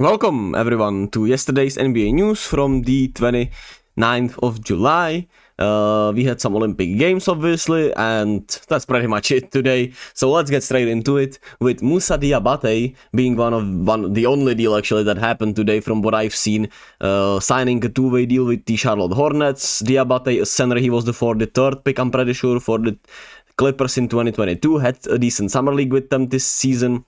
Welcome everyone to yesterday's NBA news from the 29th of July. We had some Olympic Games obviously, and that's pretty much it today. So let's get straight into it with Moussa Diabate being the only deal actually that happened today from what I've seen, signing a two-way deal with the Charlotte Hornets. Diabate, a center, he was the third pick, I'm pretty sure, for the Clippers in 2022, had a decent summer league with them this season.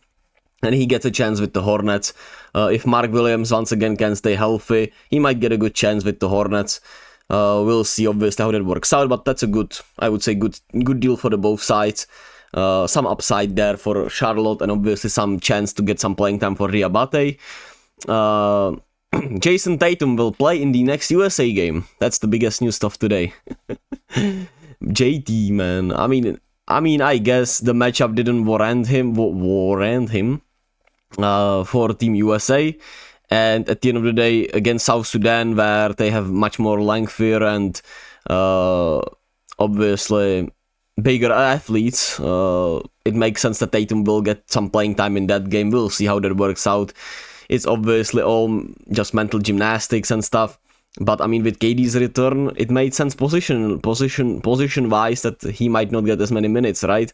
And he gets a chance with the Hornets. If Mark Williams once again can stay healthy, he might get a good chance with the Hornets. We'll see obviously how that works out, but that's a good deal for the both sides. Some upside there for Charlotte, and obviously some chance to get some playing time for Diabate. Jayson Tatum will play in the next USA game. That's the biggest news stuff today. JT, man. I guess the matchup didn't warrant him for Team USA, and at the end of the day against South Sudan, where they have much more lengthier and obviously bigger athletes, it makes sense that Tatum will get some playing time in that game. We'll see how that works out. It's obviously all just mental gymnastics and stuff, but with KD's return, it made sense position wise that he might not get as many minutes, right?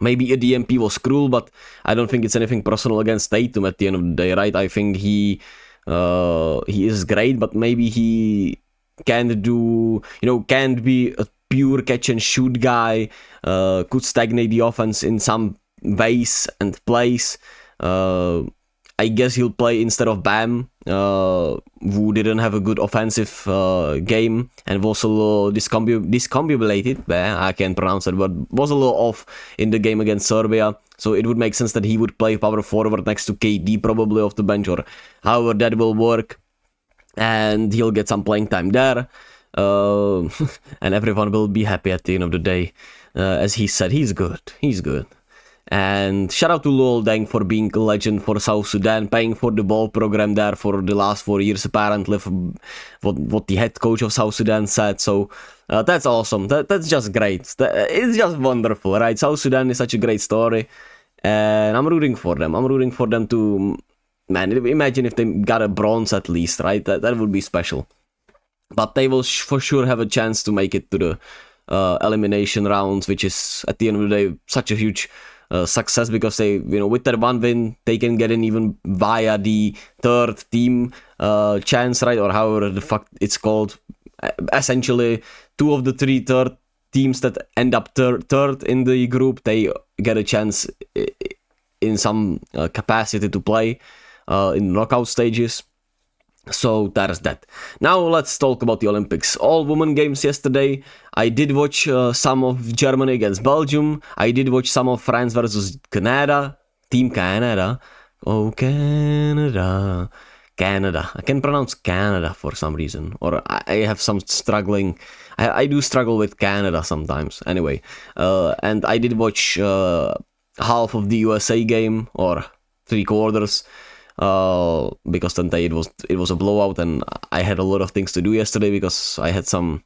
Maybe a DMP was cruel, but I don't think it's anything personal against Tatum at the end of the day, right? I think he is great, but maybe he can't be a pure catch and shoot guy, could stagnate the offense in some ways and plays. I guess he'll play instead of Bam, who didn't have a good offensive game and was a little discombobulated. I can't pronounce it, but was a little off in the game against Serbia. So it would make sense that he would play power forward next to KD, probably off the bench, or however that will work. And he'll get some playing time there. And everyone will be happy at the end of the day. As he said, he's good. And shout out to Lol Deng for being a legend for South Sudan, paying for the ball program there for the last 4 years, apparently, what the head coach of South Sudan said. So that's awesome. That's just great. It's just wonderful, right? South Sudan is such a great story, and I'm rooting for them. I'm rooting for them to, man, imagine if they got a bronze at least, right? That would be special. But they will for sure have a chance to make it to the elimination rounds, which is, at the end of the day, such a huge success, because they, with that one win, they can get in even via the third team chance, right? Or however the fuck it's called. Essentially, two of the three third teams that end up third in the group, they get a chance in some capacity to play in knockout stages. So that is that. Now let's talk about the Olympics. All women games yesterday. I did watch some of Germany against Belgium. I did watch some of France versus Canada. Team Canada. Oh, Canada. I can pronounce Canada for some reason. Or I have some struggling. I do struggle with Canada sometimes. Anyway. And I did watch half of the USA game, or 3/4. Because Tente it was a blowout, and I had a lot of things to do yesterday because I had some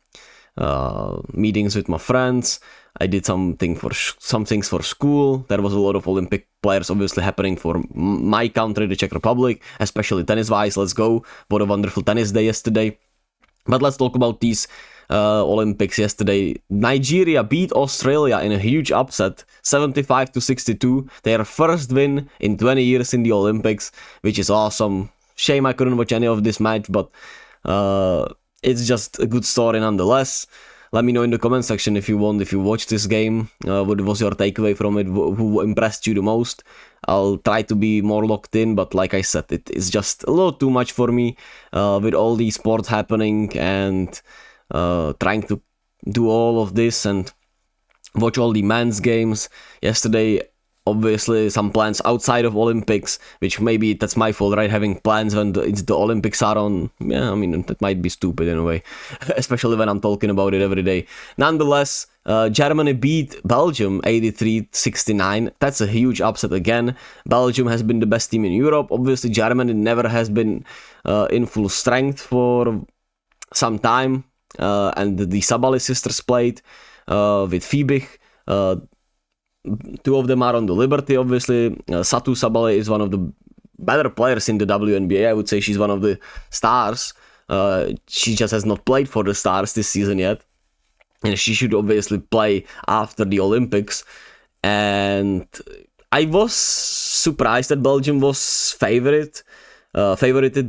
meetings with my friends. I did some things for school. There was a lot of Olympic players obviously happening for my country, the Czech Republic, especially tennis wise. Let's go! What a wonderful tennis day yesterday. But let's talk about these Olympics yesterday. Nigeria beat Australia in a huge upset, 75-62. Their first win in 20 years in the Olympics, which is awesome. Shame I couldn't watch any of this match, but it's just a good story nonetheless. Let me know in the comment section if you watched this game. What was your takeaway from it? Who impressed you the most? I'll try to be more locked in, but like I said, it is just a little too much for me with all these sports happening and trying to do all of this and watch all the men's games. Yesterday, obviously, some plans outside of Olympics, which maybe that's my fault, right? Having plans when the Olympics are on. Yeah, that might be stupid in a way, especially when I'm talking about it every day. Nonetheless, Germany beat Belgium 83-69. That's a huge upset again. Belgium has been the best team in Europe. Obviously, Germany never has been in full strength for some time. And the Sabali sisters played with Fiebig. Two of them are on the Liberty, obviously. Satu Sabali is one of the better players in the WNBA. I would say she's one of the stars. She just has not played for the Stars this season yet. And she should obviously play after the Olympics. And I was surprised that Belgium was favorited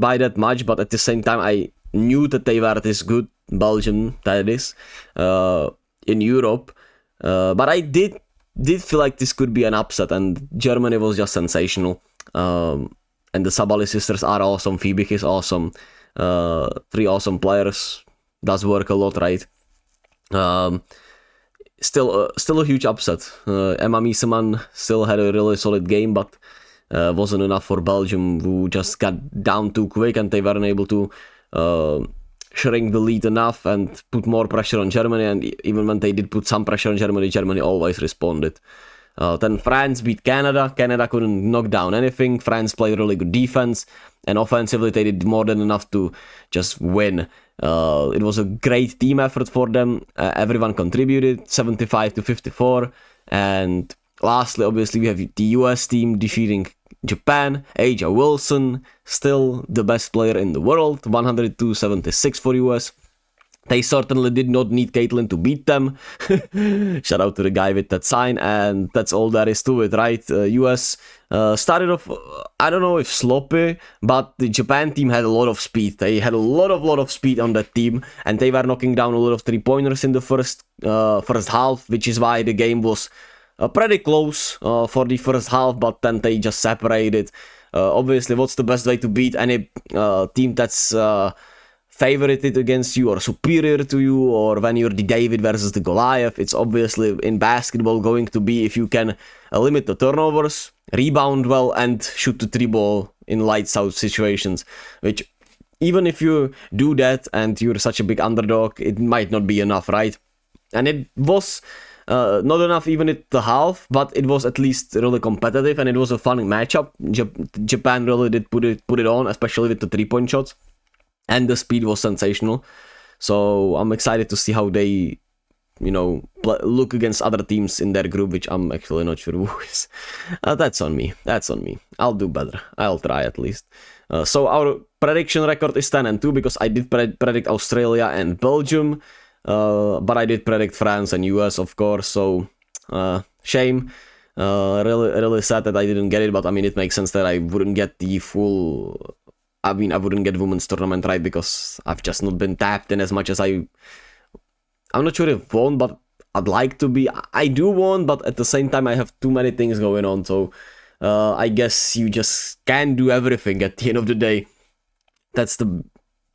by that much, but at the same time I knew that they were this good, Belgium that is, in Europe. But I did feel like this could be an upset, and Germany was just sensational. And the Sabali sisters are awesome, Phoebe is awesome, 3 awesome players, does work a lot, right? Still a huge upset. Emma Miesemann still had a really solid game, but wasn't enough for Belgium, who just got down too quick, and they weren't able to shrink the lead enough and put more pressure on Germany. And even when they did put some pressure on Germany, Germany always responded. Then France beat Canada. Canada couldn't knock down anything. France played really good defense, and offensively they did more than enough to just win. It was a great team effort for them. Everyone contributed, 75-54. And lastly, obviously, we have the US team defeating Japan. Aja Wilson, still the best player in the world, 102-76 for US. They certainly did not need Caitlyn to beat them. Shout out to the guy with that sign, and that's all there is to it, right? US started off, I don't know if sloppy, but the Japan team had a lot of speed. They had a lot of speed on that team, and they were knocking down a lot of 3-pointers in the first half, which is why the game was pretty close for the first half, but then they just separated. Obviously, what's the best way to beat any team that's favorited against you or superior to you, or when you're the David versus the Goliath? It's obviously in basketball going to be if you can limit the turnovers, rebound well, and shoot the 3-ball in lights out situations, which even if you do that and you're such a big underdog, it might not be enough, right? And it was not enough even at the half, but it was at least really competitive, and it was a fun matchup. Japan really did put it on, especially with the 3-point shots. And the speed was sensational. So I'm excited to see how they, look against other teams in their group, which I'm actually not sure who is. That's on me. I'll do better. I'll try at least. So our prediction record is 10-2 because I did predict Australia and Belgium. But I did predict France and US, of course. So shame. Really sad that I didn't get it. But I mean, it makes sense that I wouldn't get the full... I wouldn't get women's tournament, right, because I've just not been tapped in as much as I'm not sure if won, but I'd like to be. I do want, but at the same time I have too many things going on, so I guess you just can't do everything at the end of the day. That's the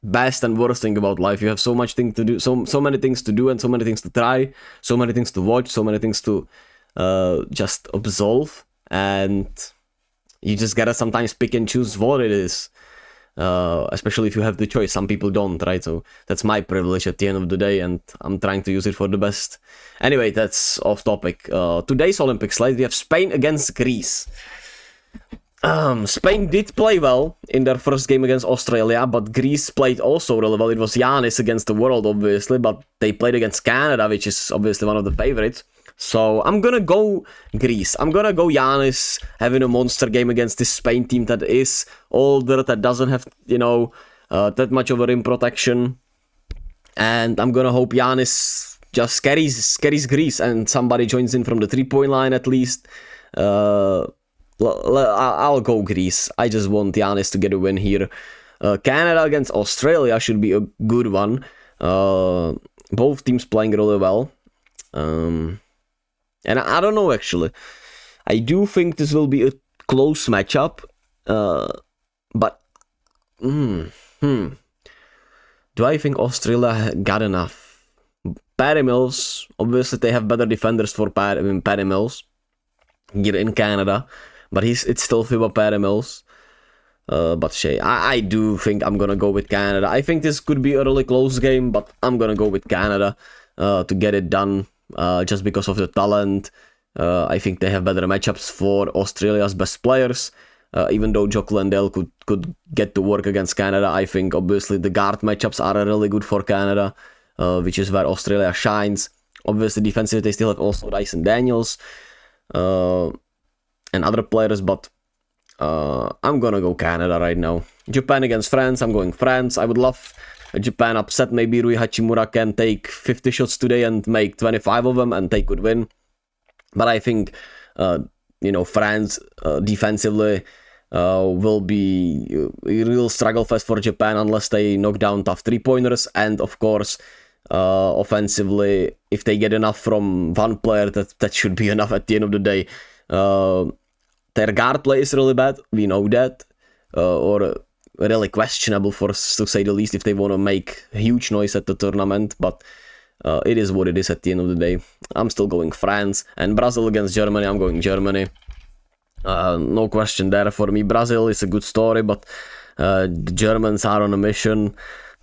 best and worst thing about life. You have so much thing to do, so many things to do, and so many things to try, so many things to watch, so many things to just absolve, and you just gotta sometimes pick and choose what it is. Especially if you have the choice. Some people don't, right? So that's my privilege at the end of the day, and I'm trying to use it for the best. Anyway, that's off topic. Today's Olympics slide, we have Spain against Greece. Spain did play well in their first game against Australia, but Greece played also really well. It was Giannis against the world, obviously, but they played against Canada, which is obviously one of the favorites. So I'm gonna go Greece. I'm gonna go Giannis having a monster game against this Spain team that is older, that doesn't have, that much of a rim protection. And I'm gonna hope Giannis just carries Greece and somebody joins in from the 3-point line at least. I'll go Greece. I just want Giannis to get a win here. Canada against Australia should be a good one. Both teams playing really well. And I don't know, actually. I do think this will be a close matchup. But do I think Australia got enough? Patty Mills, obviously they have better defenders for Patty Mills here in Canada. But it's still FIBA Patty Mills. But I do think I'm gonna go with Canada. I think this could be a really close game, but I'm gonna go with Canada to get it done. Just because of the talent. I think they have better matchups for Australia's best players. Even though Jock Landale could get to work against Canada, I think obviously the guard matchups are really good for Canada, which is where Australia shines. Obviously defensively they still have also Dyson Daniels and other players, but I'm gonna go Canada right now. Japan against France, I'm going France. I would love a Japan upset. Maybe Rui Hachimura can take 50 shots today and make 25 of them and they could win. But I think, France defensively will be a real struggle fest for Japan unless they knock down tough 3-pointers. And of course, offensively, if they get enough from one player, that should be enough at the end of the day. Their guard play is really bad, we know that, or really questionable to say the least if they want to make huge noise at the tournament, but it is what it is at the end of the day. I'm still going France, and Brazil against Germany, I'm going Germany. No question there for me. Brazil is a good story, but the Germans are on a mission.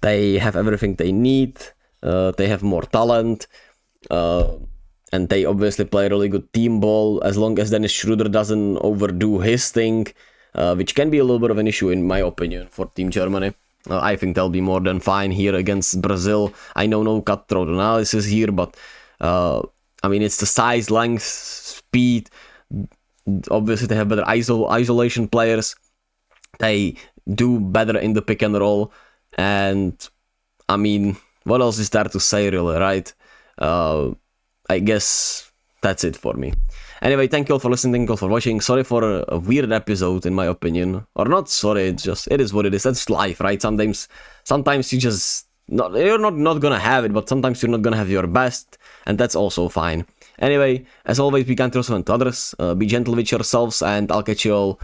They have everything they need, they have more talent, and they obviously play really good team ball as long as Dennis Schroeder doesn't overdo his thing, which can be a little bit of an issue in my opinion for Team Germany. I think they'll be more than fine here against Brazil. I know no cutthroat analysis here, but it's the size, length, speed. Obviously they have better isolation players. They do better in the pick and roll, and what else is there to say really, right? I guess that's it for me. Anyway, thank you all for listening, thank you all for watching. Sorry for a weird episode, in my opinion. Or not sorry, it is what it is. That's life, right? Sometimes you just... you're not gonna have it, but sometimes you're not gonna have your best, and that's also fine. Anyway, as always, be kind to yourself and to others. Be gentle with yourselves, and I'll catch you all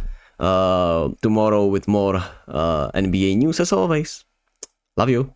tomorrow with more NBA news, as always. Love you.